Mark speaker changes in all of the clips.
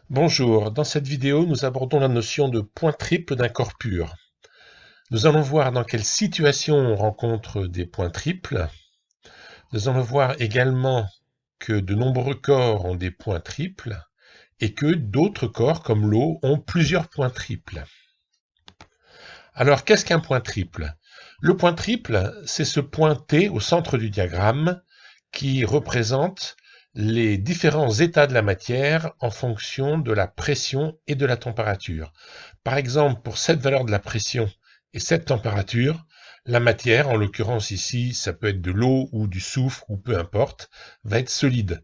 Speaker 1: Bonjour, dans cette vidéo, nous abordons la notion de point triple d'un corps pur. Nous allons voir dans quelle situation on rencontre des points triples. Nous allons voir également que de nombreux corps ont des points triples et que d'autres corps, comme l'eau, ont plusieurs points triples. Alors, qu'est-ce qu'un point triple? Le point triple, c'est ce point T au centre du diagramme qui représente les différents états de la matière en fonction de la pression et de la température. Par exemple, pour cette valeur de la pression et cette température, la matière, en l'occurrence ici, ça peut être de l'eau ou du soufre ou peu importe, va être solide.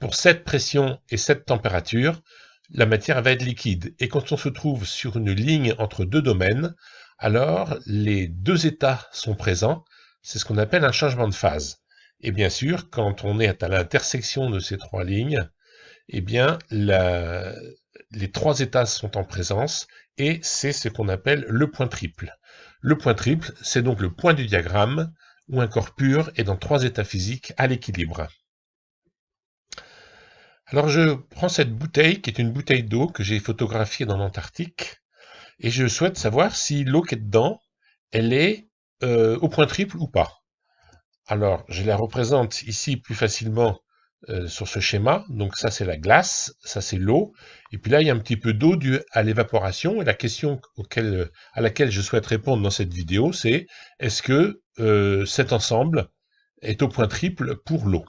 Speaker 1: Pour cette pression et cette température, la matière va être liquide. Et quand on se trouve sur une ligne entre deux domaines, alors les deux états sont présents. C'est ce qu'on appelle un changement de phase. Et bien sûr, quand on est à l'intersection de ces trois lignes, eh bien, les trois états sont en présence et c'est ce qu'on appelle le point triple. Le point triple, c'est donc le point du diagramme où un corps pur est dans trois états physiques à l'équilibre. Alors je prends cette bouteille qui est une bouteille d'eau que j'ai photographiée dans l'Antarctique et je souhaite savoir si l'eau qui est dedans, elle est au point triple ou pas. Alors je la représente ici plus facilement sur ce schéma. Donc ça c'est la glace, ça c'est l'eau, et puis là il y a un petit peu d'eau due à l'évaporation. Et la question à laquelle je souhaite répondre dans cette vidéo, c'est est-ce que cet ensemble est au point triple pour l'eau?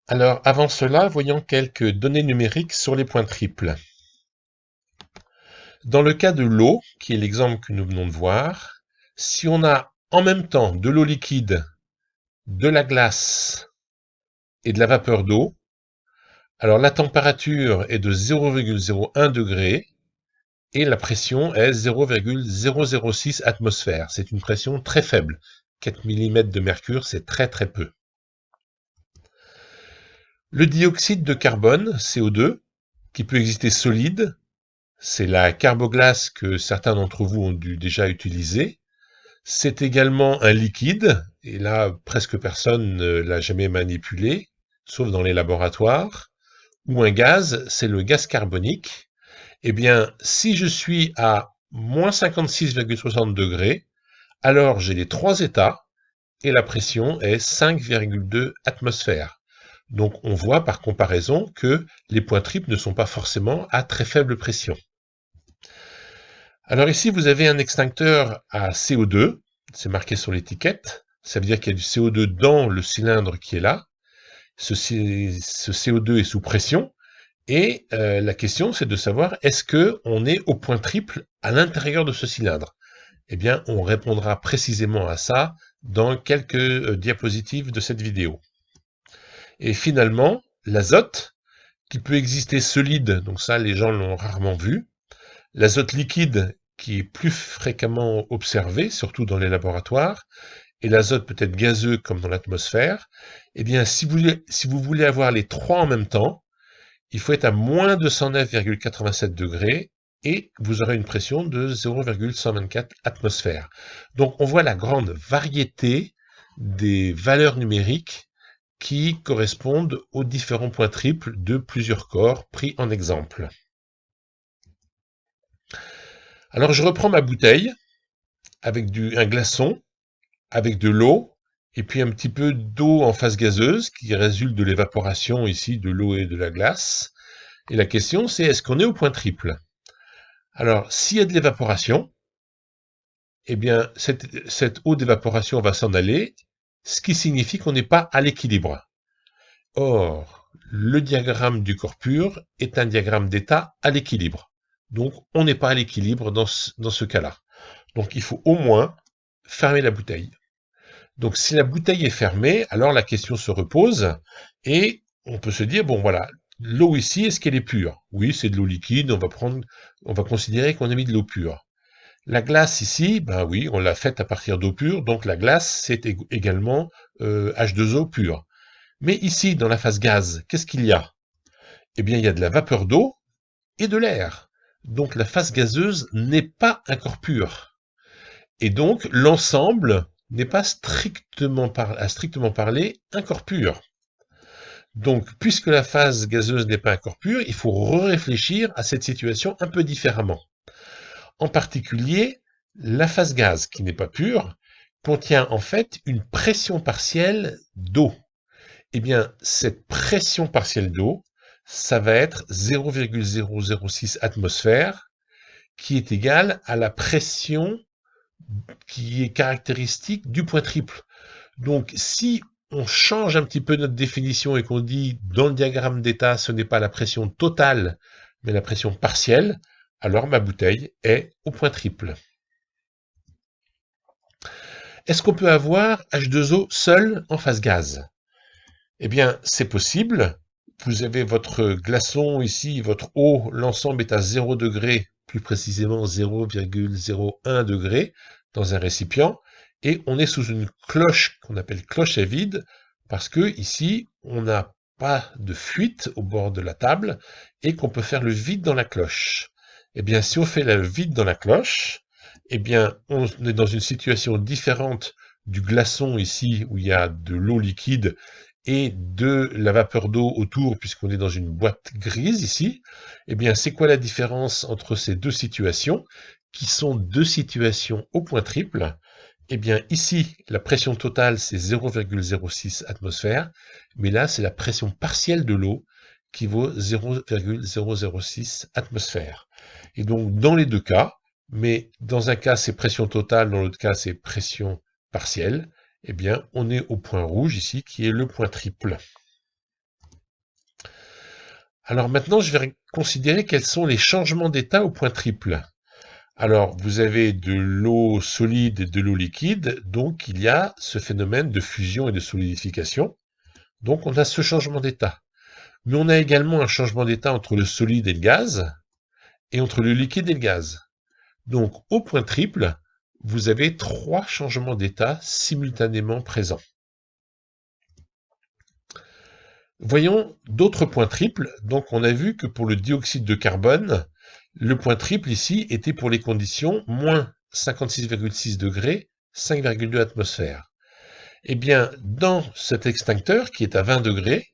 Speaker 1: Alors, avant cela, voyons quelques données numériques sur les points triples. Dans le cas de l'eau, qui est l'exemple que nous venons de voir, si on a en même temps de l'eau liquide, de la glace et de la vapeur d'eau, alors la température est de 0,01 degré et la pression est 0,006 atmosphères. C'est une pression très faible. 4 mm de mercure, c'est très très peu. Le dioxyde de carbone, CO2, qui peut exister solide, c'est la carboglace que certains d'entre vous ont dû déjà utiliser. C'est également un liquide, et là, presque personne ne l'a jamais manipulé, sauf dans les laboratoires. Ou un gaz, c'est le gaz carbonique. Eh bien, si je suis à moins 56,60 degrés, alors j'ai les trois états, et la pression est 5,2 atmosphères. Donc on voit par comparaison que les points triples ne sont pas forcément à très faible pression. Alors ici, vous avez un extincteur à CO2, c'est marqué sur l'étiquette, ça veut dire qu'il y a du CO2 dans le cylindre qui est là. Ce CO2 est sous pression, et la question c'est de savoir est-ce qu'on est au point triple à l'intérieur de ce cylindre? Eh bien, on répondra précisément à ça dans quelques diapositives de cette vidéo. Et finalement, l'azote, qui peut exister solide, donc ça les gens l'ont rarement vu, l'azote liquide, qui est plus fréquemment observé, surtout dans les laboratoires, et l'azote peut-être gazeux comme dans l'atmosphère, eh bien, si vous voulez avoir les trois en même temps, il faut être à moins 209,87 degrés et vous aurez une pression de 0,124 atmosphères. Donc, on voit la grande variété des valeurs numériques qui correspondent aux différents points triples de plusieurs corps pris en exemple. Alors, je reprends ma bouteille avec un glaçon, avec de l'eau, et puis un petit peu d'eau en phase gazeuse qui résulte de l'évaporation ici de l'eau et de la glace. Et la question c'est est-ce qu'on est au point triple? Alors s'il y a de l'évaporation, eh bien cette eau d'évaporation va s'en aller, ce qui signifie qu'on n'est pas à l'équilibre. Or, le diagramme du corps pur est un diagramme d'état à l'équilibre. Donc on n'est pas à l'équilibre dans ce cas-là. Donc il faut au moins fermer la bouteille. Donc si la bouteille est fermée, alors la question se repose et on peut se dire, bon voilà, l'eau ici, est-ce qu'elle est pure? Oui, c'est de l'eau liquide, on va considérer qu'on a mis de l'eau pure. La glace ici, ben oui, on l'a faite à partir d'eau pure, donc la glace, c'est également H2O pure. Mais ici, dans la phase gaz, qu'est-ce qu'il y a? Eh bien, il y a de la vapeur d'eau et de l'air. Donc la phase gazeuse n'est pas un corps pur. Et donc, l'ensemble n'est pas à strictement parler un corps pur. Donc, puisque la phase gazeuse n'est pas encore pure, il faut réfléchir à cette situation un peu différemment. En particulier, la phase gaz, qui n'est pas pure, contient en fait une pression partielle d'eau. Eh bien, cette pression partielle d'eau, ça va être 0,006 atmosphères, qui est égale à la pression qui est caractéristique du point triple. Donc, si on change un petit peu notre définition et qu'on dit dans le diagramme d'état, ce n'est pas la pression totale, mais la pression partielle, alors ma bouteille est au point triple. Est-ce qu'on peut avoir H2O seul en phase gaz? Eh bien, c'est possible. Vous avez votre glaçon ici, votre eau, l'ensemble est à 0 degré, plus précisément 0,01 degré dans un récipient, et on est sous une cloche qu'on appelle cloche à vide, parce que ici, on n'a pas de fuite au bord de la table, et qu'on peut faire le vide dans la cloche. Eh bien, si on fait le vide dans la cloche, eh bien, on est dans une situation différente du glaçon ici, où il y a de l'eau liquide, et de la vapeur d'eau autour, puisqu'on est dans une boîte grise ici. Eh bien, c'est quoi la différence entre ces deux situations, qui sont deux situations au point triple? Eh bien, ici, la pression totale, c'est 0,06 atmosphères, mais là, c'est la pression partielle de l'eau qui vaut 0,006 atmosphères. Et donc, dans les deux cas, mais dans un cas, c'est pression totale, dans l'autre cas, c'est pression partielle, eh bien, on est au point rouge ici, qui est le point triple. Alors maintenant, je vais considérer quels sont les changements d'état au point triple. Alors, vous avez de l'eau solide et de l'eau liquide, donc il y a ce phénomène de fusion et de solidification. Donc, on a ce changement d'état. Mais on a également un changement d'état entre le solide et le gaz, et entre le liquide et le gaz. Donc, au point triple, vous avez trois changements d'état simultanément présents. Voyons d'autres points triples. Donc, on a vu que pour le dioxyde de carbone, le point triple ici était pour les conditions moins 56,6 degrés, 5,2 atmosphères. Eh bien, dans cet extincteur qui est à 20 degrés,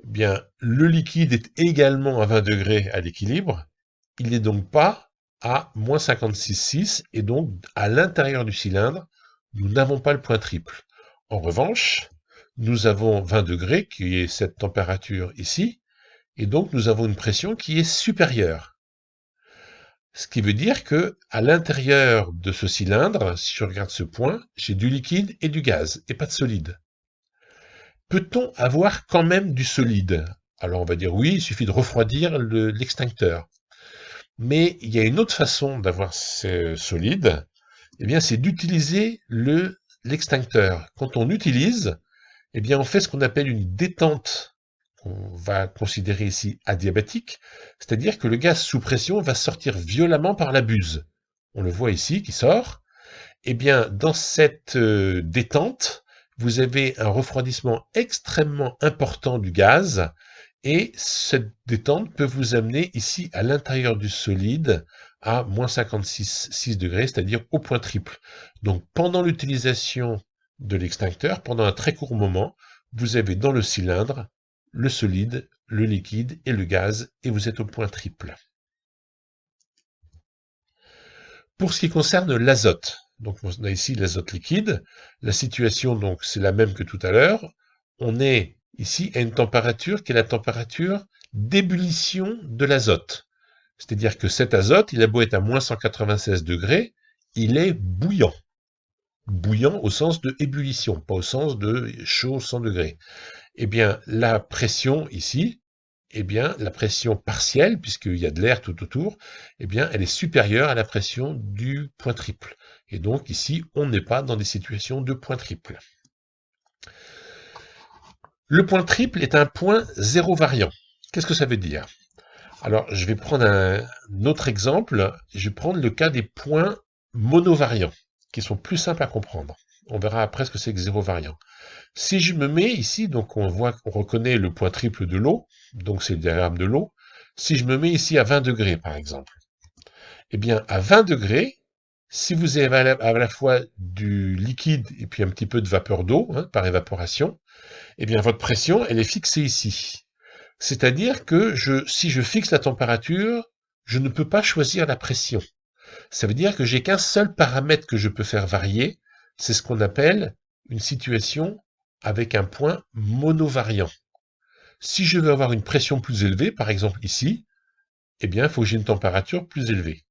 Speaker 1: eh bien, le liquide est également à 20 degrés à l'équilibre. Il n'est donc pas à moins 56,6 et donc à l'intérieur du cylindre, nous n'avons pas le point triple. En revanche, nous avons 20 degrés, qui est cette température ici, et donc nous avons une pression qui est supérieure. Ce qui veut dire que à l'intérieur de ce cylindre, si je regarde ce point, j'ai du liquide et du gaz, et pas de solide. Peut-on avoir quand même du solide? Alors on va dire oui, il suffit de refroidir l'extincteur. Mais il y a une autre façon d'avoir ce solide, eh bien c'est d'utiliser l'extincteur. Quand on utilise, eh bien on fait ce qu'on appelle une détente, qu'on va considérer ici adiabatique, c'est-à-dire que le gaz sous pression va sortir violemment par la buse. On le voit ici qui sort. Eh bien, dans cette détente, vous avez un refroidissement extrêmement important du gaz, et cette détente peut vous amener ici à l'intérieur du solide à moins 56,6 degrés, c'est-à-dire au point triple. Donc pendant l'utilisation de l'extincteur, pendant un très court moment, vous avez dans le cylindre le solide, le liquide et le gaz, et vous êtes au point triple. Pour ce qui concerne l'azote, donc on a ici l'azote liquide, la situation donc c'est la même que tout à l'heure. On est ici à une température qui est la température d'ébullition de l'azote. C'est-à-dire que cet azote, il a beau être à moins 196 degrés, il est bouillant. Bouillant au sens de ébullition, pas au sens de chaud 100 degrés. Eh bien, la pression ici, eh bien, la pression partielle, puisqu'il y a de l'air tout autour, eh bien, elle est supérieure à la pression du point triple. Et donc, ici, on n'est pas dans des situations de point triple. Le point triple est un point zéro variant. Qu'est-ce que ça veut dire? Alors, je vais prendre un autre exemple. Je vais prendre le cas des points monovariants, qui sont plus simples à comprendre. On verra après ce que c'est que zéro variant. Si je me mets ici, donc on reconnaît le point triple de l'eau, donc c'est le diagramme de l'eau. Si je me mets ici à 20 degrés, par exemple, eh bien, à 20 degrés, si vous avez à la fois du liquide et puis un petit peu de vapeur d'eau, par évaporation, Eh bien, votre pression, elle est fixée ici. C'est-à-dire que si je fixe la température, je ne peux pas choisir la pression. Ça veut dire que j'ai qu'un seul paramètre que je peux faire varier, c'est ce qu'on appelle une situation avec un point monovariant. Si je veux avoir une pression plus élevée, par exemple ici, eh bien, il faut que j'ai une température plus élevée.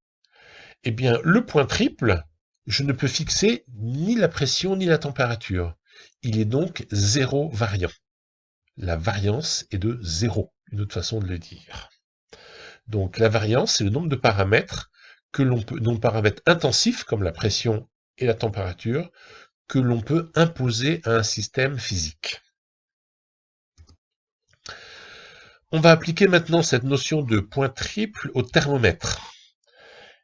Speaker 1: Eh bien, le point triple, je ne peux fixer ni la pression ni la température. Il est donc zéro variant. La variance est de zéro, une autre façon de le dire. Donc la variance, c'est le nombre de paramètres que l'on peut, non paramètres intensifs comme la pression et la température, que l'on peut imposer à un système physique. On va appliquer maintenant cette notion de point triple au thermomètre.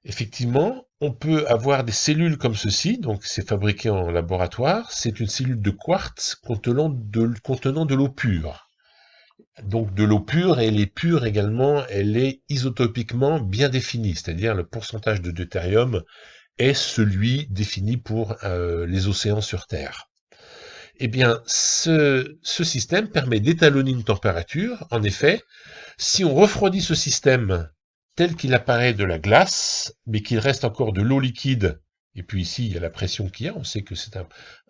Speaker 1: Effectivement, on peut avoir des cellules comme ceci, donc c'est fabriqué en laboratoire, c'est une cellule de quartz contenant de l'eau pure. Donc de l'eau pure, et elle est pure également, elle est isotopiquement bien définie, c'est-à-dire le pourcentage de deutérium est celui défini pour les océans sur Terre. Eh bien, ce système permet d'étalonner une température. En effet, si on refroidit ce système tel qu'il apparaît de la glace, mais qu'il reste encore de l'eau liquide, et puis ici, il y a la pression qu'il y a, on sait que c'est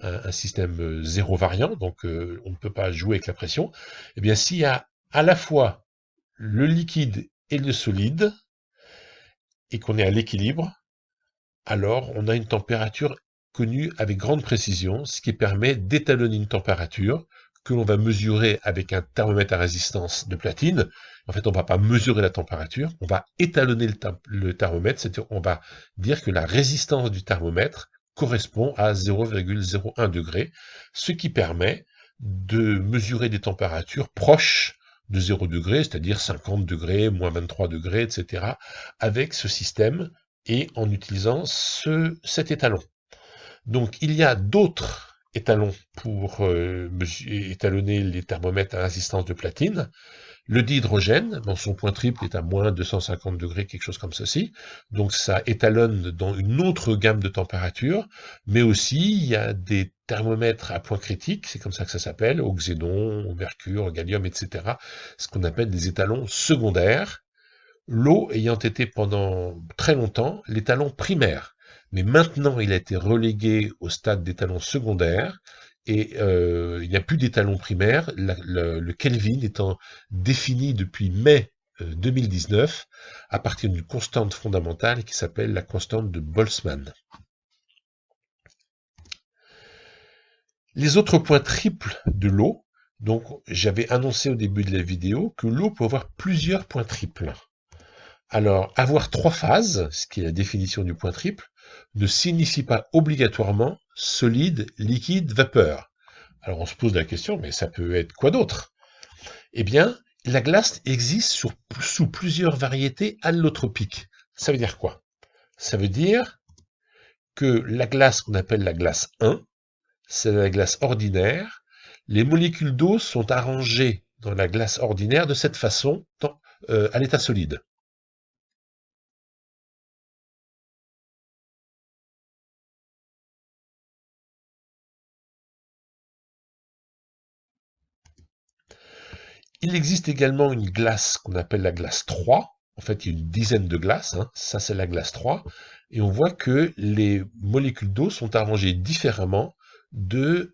Speaker 1: un système zéro variant, donc on ne peut pas jouer avec la pression, eh bien, s'il y a à la fois le liquide et le solide, et qu'on est à l'équilibre, alors on a une température connue avec grande précision, ce qui permet d'étalonner une température que l'on va mesurer avec un thermomètre à résistance de platine. En fait, on ne va pas mesurer la température, on va étalonner le thermomètre, c'est-à-dire on va dire que la résistance du thermomètre correspond à 0,01 degré, ce qui permet de mesurer des températures proches de 0 degré, c'est-à-dire 50 degrés, moins 23 degrés, etc., avec ce système et en utilisant cet étalon. Donc il y a d'autres étalons pour étalonner les thermomètres à résistance de platine. Le dihydrogène, dans son point triple, est à moins 250 degrés, quelque chose comme ceci. Donc ça étalonne dans une autre gamme de températures, mais aussi il y a des thermomètres à point critique, c'est comme ça que ça s'appelle, au xénon, au mercure, au gallium, etc. Ce qu'on appelle des étalons secondaires. L'eau ayant été pendant très longtemps l'étalon primaire. Mais maintenant, il a été relégué au stade d'étalon secondaire et il n'y a plus d'étalon primaire, le Kelvin étant défini depuis mai 2019 à partir d'une constante fondamentale qui s'appelle la constante de Boltzmann. Les autres points triples de l'eau, donc j'avais annoncé au début de la vidéo que l'eau peut avoir plusieurs points triples. Alors, avoir trois phases, ce qui est la définition du point triple, ne signifie pas obligatoirement solide, liquide, vapeur. Alors on se pose la question, mais ça peut être quoi d'autre? Eh bien, la glace existe sous plusieurs variétés allotropiques. Ça veut dire quoi? Ça veut dire que la glace qu'on appelle la glace 1, c'est la glace ordinaire. Les molécules d'eau sont arrangées dans la glace ordinaire de cette façon à l'état solide. Il existe également une glace qu'on appelle la glace 3. En fait, il y a une dizaine de glaces. Ça, c'est la glace 3. Et on voit que les molécules d'eau sont arrangées différemment de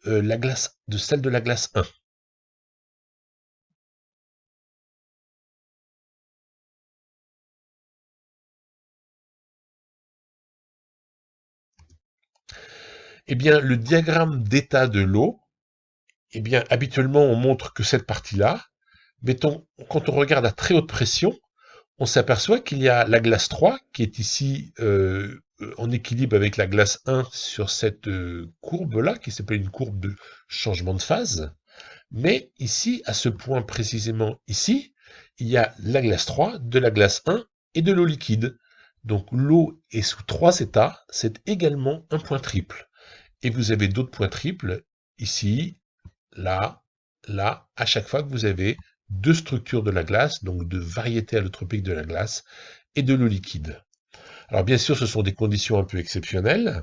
Speaker 1: celle de la glace 1. Eh bien, le diagramme d'état de l'eau, eh bien, habituellement, on montre que cette partie-là. Mettons, quand on regarde à très haute pression, on s'aperçoit qu'il y a la glace 3 qui est ici en équilibre avec la glace 1 sur cette courbe-là, qui s'appelle une courbe de changement de phase. Mais ici, à ce point précisément ici, il y a la glace 3, de la glace 1 et de l'eau liquide. Donc l'eau est sous trois états, c'est également un point triple. Et vous avez d'autres points triples ici, là, là, à chaque fois que vous avez deux structures de la glace, donc de variétés allotropiques de la glace, et de l'eau liquide. Alors bien sûr, ce sont des conditions un peu exceptionnelles.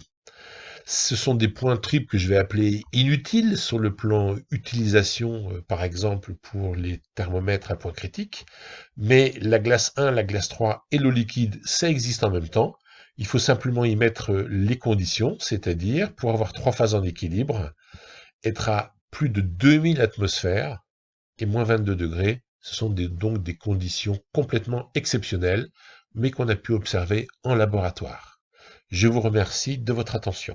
Speaker 1: Ce sont des points triples que je vais appeler inutiles sur le plan utilisation, par exemple pour les thermomètres à point critique. Mais la glace 1, la glace 3 et l'eau liquide, ça existe en même temps. Il faut simplement y mettre les conditions, c'est-à-dire pour avoir 3 phases en équilibre, être à plus de 2000 atmosphères et moins 22 degrés. Ce sont donc des conditions complètement exceptionnelles, mais qu'on a pu observer en laboratoire. Je vous remercie de votre attention.